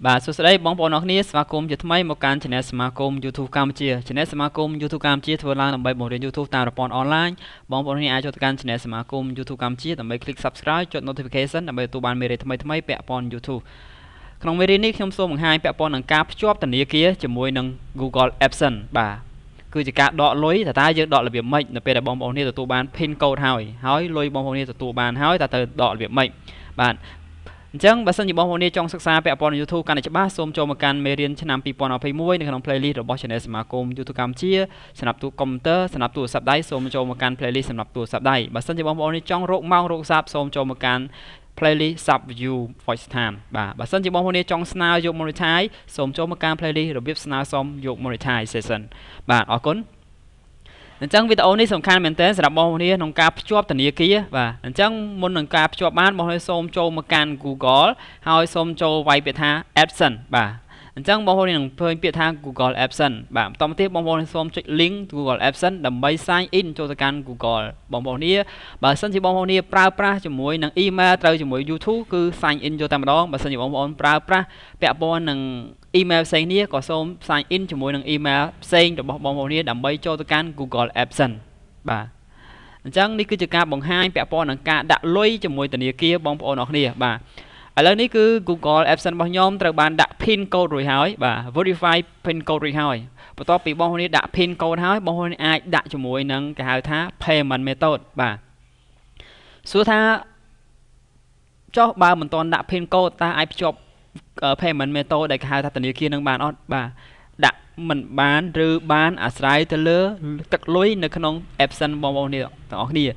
បាទសួស្តីបងប្អូនអរគ្នាស្វាគមន៍ជាថ្មីមកកាន់ Channel សមាគម YouTube កម្ពុជា Channel សមាគម YouTube កម្ពុជាធ្វើឡើងដើម្បីបង្រៀន YouTube តាមប្រព័ន្ធអនឡាញបងប្អូនអាចចូលទៅកាន់ Channel សមាគម YouTube កម្ពុជាដើម្បី click Subscribe ចុច Notification ដើម្បីទទួលបានមេរៀនថ្មីៗពាក់ព័ន្ធ YouTube ក្នុងមេរៀននេះខ្ញុំសូមបង្ហាញពាក់ព័ន្ធនឹងការភ្ជាប់ធនាគារជាមួយនឹង Google Adsense បាទគឺជាការដកលុយតើយើងដករបៀបម៉េចនៅពេលដែលបងប្អូននេះទទួលបាន PIN code ហើយលុយបងប្អូននេះទទួលបានហើយតើទៅដករបៀបម៉េចបាទអញ្ចឹងបើសិនជាបងប្អូននេះចង់សិក្សាពាក់ព័ន្ធនឹង YouTube កាន់តែច្បាស់សូមចូលមកកាន់មេរៀនឆ្នាំ2021នៅក្នុង playlist របស់ Channel សមាគម YouTube កម្ពុជាសម្រាប់ទូកុំព្យូទ័រសម្រាប់ទូរស័ព្ទដៃសូមចូលមកកាន់ playlist សម្រាប់ទូរស័ព្ទដៃបើសិនជាបងប្អូននេះចង់រកម៉ោងរកស័ព្ទសូមចូលមកកាន់ playlist sub view voice time បាទបើសិនជាបងប្អូននេះចង់ស្នើយក monetize សូមចូលមកកាន់ playlist របៀបស្នើសុំយក monetization បាទអរគុណអញ្ចឹងវីដេអូនេះសំខាន់មែនទែនសម្រាប់បងប្អូនក្នុងការភ្ជាប់ធនាគារបាទអញ្ចឹងមុននឹងការភ្ជាប់បានបងប្អូនសូមចូលមកកាន់ Google ហើយសូមចូលវាយពាក្យថា Adsense បាទអញ្ចឹងបងប្អូននឹងឃើញពាក្យថា Google Adsense បាទបន្តមកទៀតបងប្អូនសូមចុច link Google Adsense ដើម្បី sign in ចូលទៅកាន់ Google បងប្អូននេះបើសិនជាបងប្អូននេះប្រើប្រាស់ជាមួយនឹង email ត្រូវជាមួយ YouTube គឺ sign in ចូលតែម្ដងបើសិនជាបងប្អូនប្រើប្រាស់ពាក់ព័ន្ធនឹងemail ផ្សេងនេះក៏សូម sign in ជាមួយនឹង email ផ្សេងរបស់បងប្អូននេះដើម្បីចូលទៅកាន់ Google Adsense បាទអញ្ចឹងនេះគឺជាការបង្ហាញពាក់ព័ន្ធនឹងការដាក់លុយជាមួយធនាគារបងប្អូនអរគ្នាបាទឥឡូវនេះគឺ Google Adsense របស់ខ្ញុំត្រូវបានដាក់ PIN code រួចហើយបាទ verify PIN code រួចហើយបន្ទាប់ពីបងប្អូននេះដាក់ PIN code ហើយបងប្អូនអាចដាក់ជាមួយនឹងគេហៅថា payment method បាទសួរថាចុះបើមិនទាន់ដាក់ PIN code តើអាចភ្ជាប់ payment method ដែលគេហៅថាធនាគារនឹងបានអត់បាទដាក់មិនបានឬបានអាស្រ័យទៅលើទឹកលុយនៅក្នុង Adsense បងប្អូននេះទាំងអស់គ្នា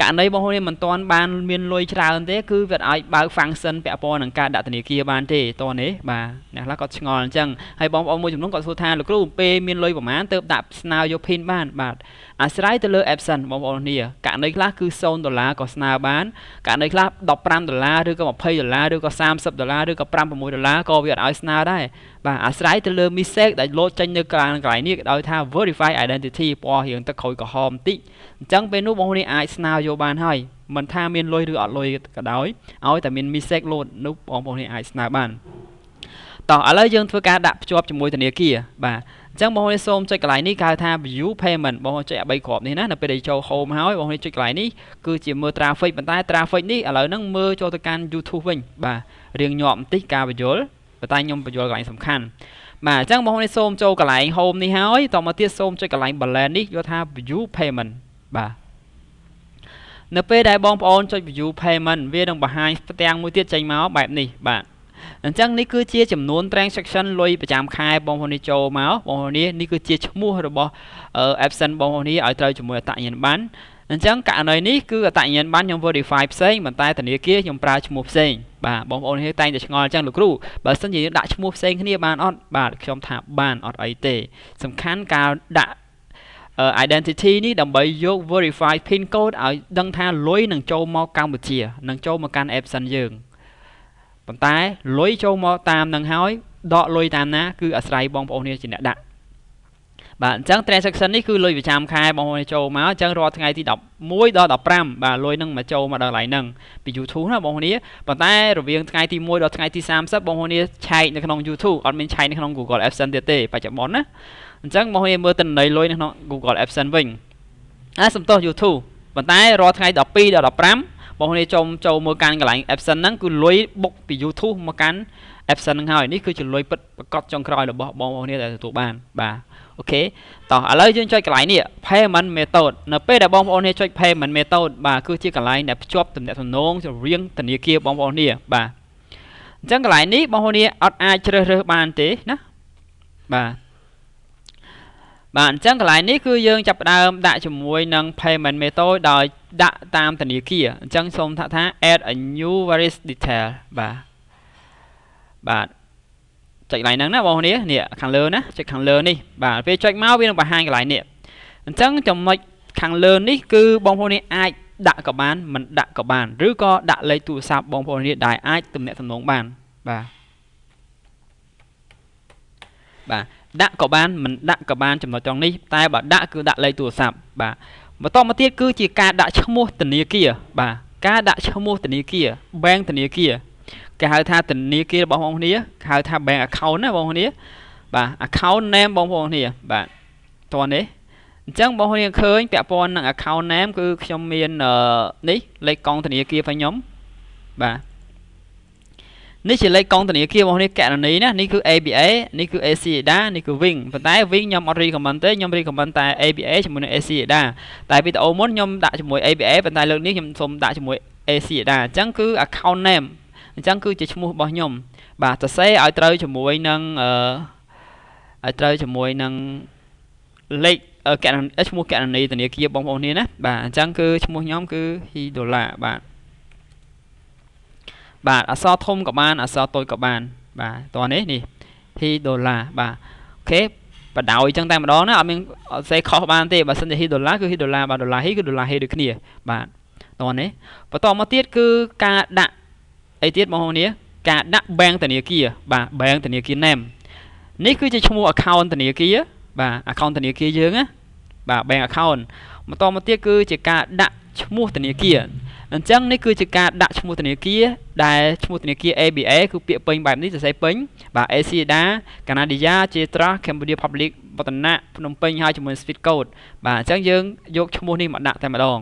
ករណីបងប្អូននេះមិនទាន់បានមានលុយច្រើនទេគឺវាអាចបើក function ពាក់ព័ន្ធនឹងការដាក់ធនាគារបានទេតោះនេះបាទអ្នកខ្លះគាត់ឆ្ងល់អញ្ចឹងហើយបងប្អូនមួយចំនួនគាត់សួរថាលោកគ្រូពេលមានលុយប្រហែលទៅដាក់ស្នើយក PIN បានបាទអាស្រ័យទៅលើ Adsense បងប្អូននេះករណីខ្លះគឺ$0ក៏ស្នើបានករណីខ្លះ$15ឬក៏$20ឬក៏$30ឬក៏$56ក៏វាអត់ឲ្យស្នើដែរបាទអាស្រ័យទៅលើ message ដែលលោតចេញនៅកន្លែងនេះគេឲ្យថា verify identity ពណ៌រៀងទឹកក្រូចក្រហមបន្តិចអញ្ចឹងពេលនោះបងប្អូនអាចស្នើយកបានហើយមិនថាមានលុយឬអត់លុយក៏ដោយឲ្យតែមាន message លោតនោះបងប្អូនអាចស្នើបានតោះឥឡូវយើងធ្វើការដាក់ភ្ជាប់ជាមួយធនាគារបាទអញ្ចឹងបងប្អូនសូមចុចកន្លែងនេះគេហៅថា view payment បងប្អូនចុចអា3គ្រាប់នេះណានៅពេលដែលចូល home ហើយបងប្អូនចុចកន្លែងនេះគឺជាមើល traffic ប៉ុន្តែ traffic នេះឥឡូវហ្នឹងមើលចូលទៅកាន់ YouTube វិញបាទរៀងញាប់បន្តិចការបញ្យល់ប៉ុន្តែខ្ញុំបញ្យល់កន្លែងសំខាន់បាទអញ្ចឹងបងប្អូនសូមចូលកន្លែង home នេះហើយតមកទៀតសូមចុចកន្លែង balance នេះយកថា view payment បាទនៅពេលដែលបងប្អូនចុច view payment វានឹងបង្ហាញផ្ទាំងមួយទៀតចេញមកបែបនេះបាទអញ្ចឹងនេះគឺជាចំនួន transaction លុយប្រចាំខែបងប្អូននេះចូលមកបងប្អូននេះគឺជាឈ្មោះរបស់ Adsense បងប្អូននេះឲ្យត្រូវជាមួយអត្តញ្ញាណប័ណ្ណអញ្ចឹងករណីនេះគឺអត្តញ្ញាណប័ណ្ណខ្ញុំ verify ផ្សេងប៉ុន្តែធនាគារខ្ញុំប្រើឈ្មោះផ្សេងបាទបងប្អូននេះតែងតែឆ្ងល់អញ្ចឹងលោកគ្រូបើសិនជាយើងដាក់ឈ្មោះផ្សេងគ្នាបានអត់បាទខ្ញុំថាបានអត់អីទេសំខាន់ការដាក់ identity នេះដើម្បីយក verify PIN code ឲ្យដឹងថាលុយនឹងចូលមកកម្ពុជានឹងចូលមកកាន់ Adsense យើងប៉ុន្តែលុយចូលមកតាមនឹងហើយដកលុយតាមណាគឺអាស្រ័យបងប្អូននេះជាអ្នកដាក់បាទអញ្ចឹង transaction នេះគឺលុយប្រចាំខែបងប្អូនចូលមកអញ្ចឹងរាល់ថ្ងៃទី11ដល់15បាទលុយនឹងមកចូលមកដល់កន្លែងហ្នឹងពី YouTube ណាបងប្អូនប៉ុន្តែរវាងថ្ងៃទី1ដល់ថ្ងៃទី30បងប្អូនឆែកនៅក្នុង YouTube អត់មានឆែកនៅក្នុង Google Adsense ទៀតទេបច្ចុប្បន្នណាអញ្ចឹងបងប្អូនមើលទិន្នន័យលុយនៅក្នុង Google Adsense វិញសំទោស YouTube ប៉ុន្តែរាល់ថ្ងៃ12ដល់15បងប្អូនចូលមើលកាន់កន្លែង Adsense ហ្នឹងគឺលុយបុកពី YouTube មកកាន់ Adsense ហ្នឹងហើយនេះគឺជាលុយពិតប្រកបចុងក្រោយរបស់បងប្អូនដែលទទួលបានបាទអូខេតោះឥឡូវយើងចុចកន្លែងនេះ payment method នៅពេលដែលបងប្អូនចុច payment method បាទគឺជាកន្លែងដែលភ្ជាប់ទំនាក់ទំនងរវាងធនាគារបងប្អូននេះបាទអញ្ចឹងកន្លែងនេះបងប្អូនអត់អាចជ្រើសរើសបានទេណាបាទអញ្ចឹងកន្លែងនេះគឺយើងចាប់ផ្ដើមដាក់ជាមួយនឹង payment method ដោយដាក់តាមធនាគារអញ្ចឹងសូមថា add a new various detail បាទចុចកន្លែងហ្នឹងណាបងប្អូននេះខាងលើណាចុចខាងលើនេះបាទពេលចុចមកវានឹងបង្ហាញកន្លែងនេះអញ្ចឹងចំណុចខាងលើនេះគឺបងប្អូនអាចដាក់ក៏បានមិនដាក់ក៏បានឬក៏ដាក់លេខទូរស័ព្ទបងប្អូននេះដែលអាចទំនាក់ទំនងបានបាទដាក់ក៏បានមិនដាក់ក៏បានចំណុចត្រង់នេះតែបើដាក់គឺដាក់លេខទូរស័ព្ទបាទបន្តមកទៀតគឺជាការដាក់ឈ្មោះធនាគារបាទការដាក់ឈ្មោះធនាគារ bank ធនាគារ គេហៅថាធនាគាររបស់បងប្អូនគ្នាគេហៅថា bank account ណាបងប្អូនគ្នាបាទ account name បងប្អូនគ្នាបាទតោះនេះអញ្ចឹងបងប្អូនឃើញពាក់ព័ន្ធនឹង account name គឺខ្ញុំមាននេះលេខកងធនាគាររបស់ខ្ញុំបាទនេះជាលេខកងធនាគារបងប្អូនករណីណានេះគឺ ABA នេះគឺ ACLEDA នេះគឺ Wing ប៉ុន្តែ Wing ខ្ញុំអត់ recommend ទេខ្ញុំ recommend តែ ABA ជាមួយនឹង ACLEDA តែវីដេអូមុនខ្ញុំដាក់ជាមួយ ABA ប៉ុន្តែលើកនេះខ្ញុំសូមដាក់ជាមួយ ACLEDA អញ្ចឹងគឺ account name អញ្ចឹងគឺជាឈ្មោះរបស់ខ្ញុំបាទសរសេរឲ្យត្រូវជាមួយនឹងលេខឈ្មោះករណីធនាគារបងប្អូនគ្នាណាបាទអញ្ចឹងគឺឈ្មោះខ្ញុំគឺ Dola បាទអក្សរធំក៏បានអក្សរតូចក៏បានបាទតោះនេះDola បាទអូខេបដ ாய் ចឹងតែម្ដងណាអត់មានសេខុសបានទេបើសិនជាDolaគឺDolaបាទDolaគឺDolaដូចគ្នាបាទតោះនេះបន្តមកទៀតគឺការដាក់អីទៀតបងប្អូនគ្នាការដាក់ bank ធនាគារបាទ bank ធនាគារ name នេះគឺជាឈ្មោះ account ធនាគារបាទ account ធនាគារយើងណាបាទ bank account បន្តមកទៀតគឺជាការដាក់ឈ្មោះធនាគារអញ្ចឹងនេះគឺជាការដាក់ឈ្មោះធនាគារដែលឈ្មោះធនាគារ ABA គឺពាក្យពេញបែបនេះសរសេរពេញបាទ ACLEDA CANADIA JTRUST CAMBODIA Public VATTANAC ភ្នំពេញហើយជាមួយ Swift code បាទអញ្ចឹងយើងយកឈ្មោះនេះមកដាក់តែម្ដង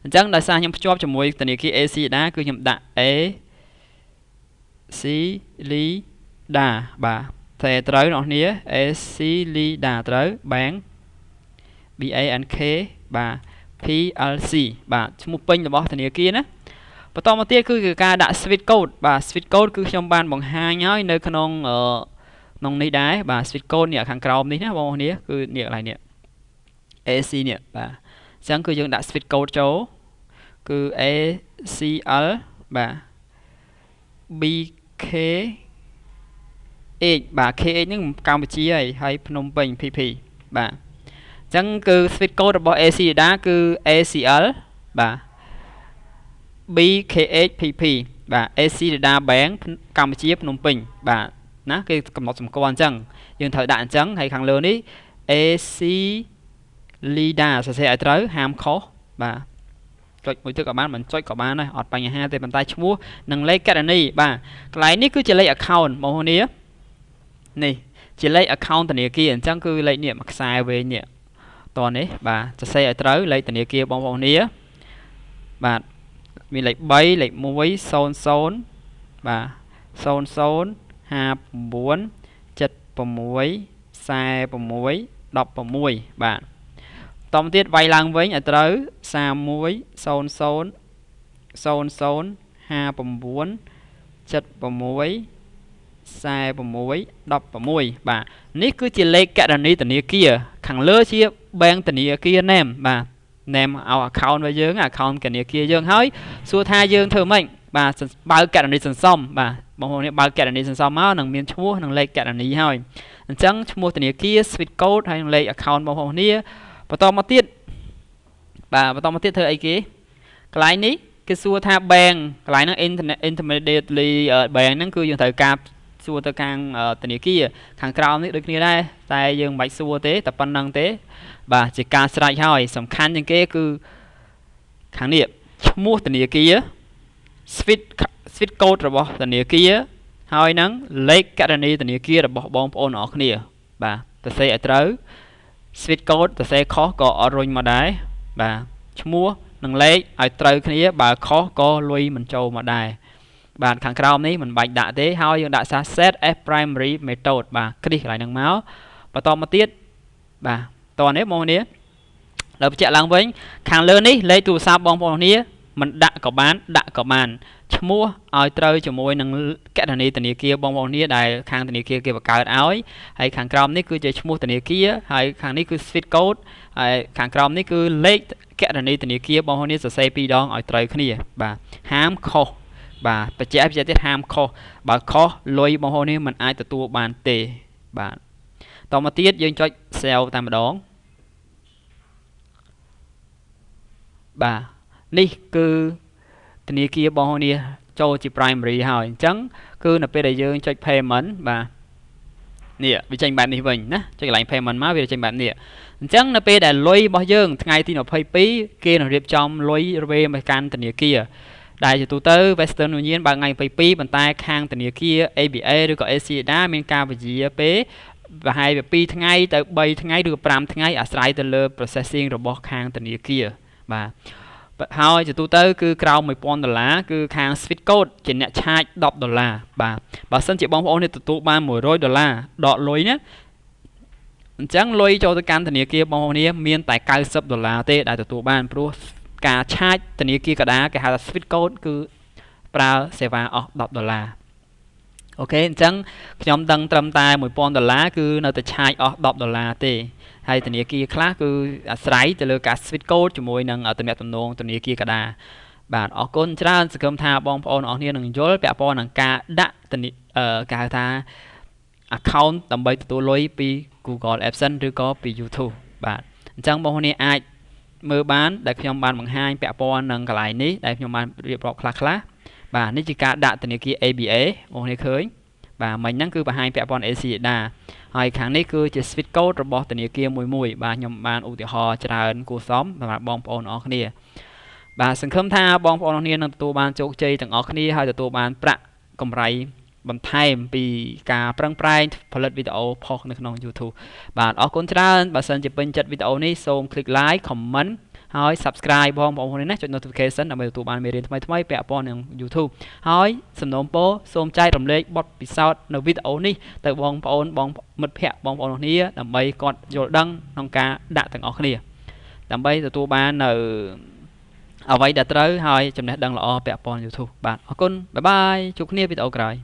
អញ្ចឹងដោយសារខ្ញុំភ្ជាប់ជាមួយធនាគារ ACLEDA គឺខ្ញុំដាក់ ACLEDA បាទតែត្រូវអ្នកនាង ACLEDA ត្រូវ bank BANK បាទ PLC បាទឈ្មោះពេញរបស់ធនាគារណាបន្តមកទៀតគឺការដាក់ Swift code បាទ Swift code គឺខ្ញុំបានបង្ហាញហើយនៅក្នុងនេះដែរបាទ Swift code នេះខាងក្រោមនេះណាបងប្អូននេះគឺនេះកន្លែងនេះ AC នេះបាទអញ្ចឹងគឺយើងដាក់ Swift code ចូលគឺ ACL បាទ BKH បាទ KH ហ្នឹងកម្ពុជាហើយភ្នំពេញ PP បាទអញ្ចឹងគឺ Swift code របស់ ACLEDA គឺ ACL បាទ BKHPP បាទ ACLEDA Bank កម្ពុជាភ្នំពេញបាទណាគេកំណត់សម្គាល់អញ្ចឹងយើងត្រូវដាក់អញ្ចឹងហើយខាងលើនេះ ACLEDA សរសេរឲ្យត្រូវហាមខុសបាទចុចមួយទឹកក៏បានមិនចុចក៏បានដែរអត់បញ្ហាទេប៉ុន្តែឈ្មោះនិងលេខករណីបាទកន្លែងនេះគឺជាលេខ account បងប្អូននេះជាលេខ account ធនាគារអញ្ចឹងគឺលេខនេះមួយខ្សែវែងនេះតនេះបាទសរសេរឲ្យត្រូវលេខធនាគារបងប្អូននេះបាទមានលេខ3លេខ1 00បាទ0059 76 46 16បាទតមកទៀតវាយឡើងវិញឲ្យត្រូវ31 00 00 59 76 46 16បាទនេះគឺជាលេខករណីធនាគារខាងលើជា bank ធនាគារ name បាទ name ឲ្យ account របស់យើង account ធនាគារយើងហើយសួរថាយើងធ្វើម៉េចបាទបើកករណីសន្សំបាទបងប្អូនបើកករណីសន្សំមកនឹងមានឈ្មោះនិងលេខករណីហើយអញ្ចឹងឈ្មោះធនាគារ Swift code ហើយនិងលេខ account បងប្អូនគ្នាបន្តមកទៀតបាទបន្តមកទៀតធ្វើអីគេកន្លែងនេះគេសួរថា bank កន្លែងហ្នឹង intermediately bank ហ្នឹងគឺយើងត្រូវការសួរទៅខាងធនាគារខាងក្រោមនេះដូចគ្នាដែរតែយើងមិនបាច់សួរទេតែប៉ុណ្្នឹងទេបាទជាការស្រេចហើយសំខាន់ជាងគេគឺខាងនេះឈ្មោះធនាគារ Swift code របស់ធនាគារហើយនឹងលេខករណីធនាគាររបស់បងប្អូនអរគ្នាបាទសរសេរឲ្យត្រូវ Swift code សរសេរខុសក៏អត់រុញមកដែរបាទឈ្មោះនិងលេខឲ្យត្រូវគ្នាបើខុសក៏លុយមិនចូលមកដែរបាទខាងក្រោមនេះមិនបាច់ដាក់ទេហើយយើងដាក់សារ set as primary method បាទគ្រីសកន្លែងហ្នឹងមកបន្តមកទៀតបាទតោះនេះបងប្អូនដល់បញ្ជាក់ឡើងវិញខាងលើនេះលេខទូរស័ព្ទបងប្អូនគ្នាមិនដាក់ក៏បានដាក់ក៏បានឈ្មោះឲ្យត្រូវជាមួយនឹងករណីធនាគារបងប្អូនគ្នាដែលខាងធនាគារគេបង្កើតឲ្យហើយខាងក្រោមនេះគឺជាឈ្មោះធនាគារហើយខាងនេះគឺ Swift code ហើយខាងក្រោមនេះគឺលេខករណីធនាគារបងប្អូនគ្នាសរសេរ2ដងឲ្យត្រូវគ្នាបាទហាមខុសបាទបញ្ជាក់ទៀតហាមខុសបើខុសលុយបងប្អូននេះមិនអាចទទួលបានទេបាទតមកទៀតយើងចុច save តែម្ដងបាទនេះគឺធនាគារបងប្អូននេះចូលជា primary ហើយអញ្ចឹងគឺនៅពេលដែលយើងចុច payment បាទនេះវាចេញបែបនេះវិញណាចុចកន្លែង payment មកវាចេញបែបនេះអញ្ចឹងនៅពេលដែលលុយរបស់យើងថ្ងៃទី22គេនឹងរៀបចំលុយវេមកកាន់ធនាគារ ដែលជាទូទៅ Western Union បើថ្ងៃ22ប៉ុន្តែខាងធនាគារ ABA ឬក៏ ACLEDA មានការពជាពេលប្រហែលពី2ថ្ងៃទៅ3ថ្ងៃឬ5ថ្ងៃអាស្រ័យទៅលើ processing របស់ខាងធនាគារបាទហើយជាទូទៅគឺក្រោម$1000គឺខាង Swift Code ជាអ្នកឆាច$10បាទបើសិនជាបងប្អូននេះទទួលបាន$100ដកលុយណាអញ្ចឹងលុយចូលទៅកាន់ធនាគារបងប្អូននេះមានតែ$90ទេដែលទទួលបានព្រោះការឆាចធនាគារកដាគេហៅថា Swift Code គឺប្រើសេវាអស់$10អូខេអញ្ចឹងខ្ញុំដឹងត្រឹមតែ$1000គឺនៅតែឆាចអស់$10ទេហើយធនាគារខ្លះគឺអាស្រ័យទៅលើការ Swift Code ជាមួយនឹងទំនាក់ទំនងធនាគារកដាបាទអរគុណច្រើនសង្ឃឹមថាបងប្អូនអរគ្នានឹងយល់ពាក់ព័ន្ធនឹងការដាក់គេហៅថា account ដើម្បីទទួលលុយពី Google AdSense ឬក៏ពី YouTube បាទអញ្ចឹងបងប្អូនអាចមើលបានដែលខ្ញុំបានបង្ហាញពាក់ព័ន្ធនឹងកន្លែងនេះដែលខ្ញុំបានរៀបរាប់ខ្លះបាទនេះជាការដាក់ធនាគារ ABA បងប្អូនឃើញបាទមិញហ្នឹងគឺបង្ហាញពាក់ព័ន្ធ ACLEDA ហើយខាងនេះគឺជា Swift Code របស់ធនាគារមួយបាទខ្ញុំបានឧទាហរណ៍ច្រើនគួរសមសម្រាប់បងប្អូនអរគ្នាបាទសង្ឃឹមថាបងប្អូនអរគ្នានឹងទទួលបានជោគជ័យទាំងអស់គ្នាហើយទទួលបានប្រាក់កម្រៃបន្ថែមពីការប្រឹងប្រែងផលិតវីដេអូផុសនៅក្នុង YouTube បាទអរគុណច្រើនបើសិនជាពេញចិត្តវីដេអូនេះសូម click like comment ហើយ subscribe បងប្អូននេះណាចុច notification ដើម្បីទទួលបានមេរៀនថ្មីៗពាក់ព័ន្ធនឹង YouTube ហើយសំណូមពរសូមចែករំលែកបទពិសោធន៍នៅវីដេអូនេះទៅបងប្អូនមិត្តភ័ក្តិបងប្អូនគ្នាដើម្បីគាត់យល់ដឹងក្នុងការដាក់ទាំងអស់គ្នាដើម្បីទទួលបាននៅអ្វីដែលត្រូវហើយចំណេះដឹងល្អពាក់ព័ន្ធ YouTube បាទអរគុណបាយបាយជួបគ្នាវីដេអូក្រោយ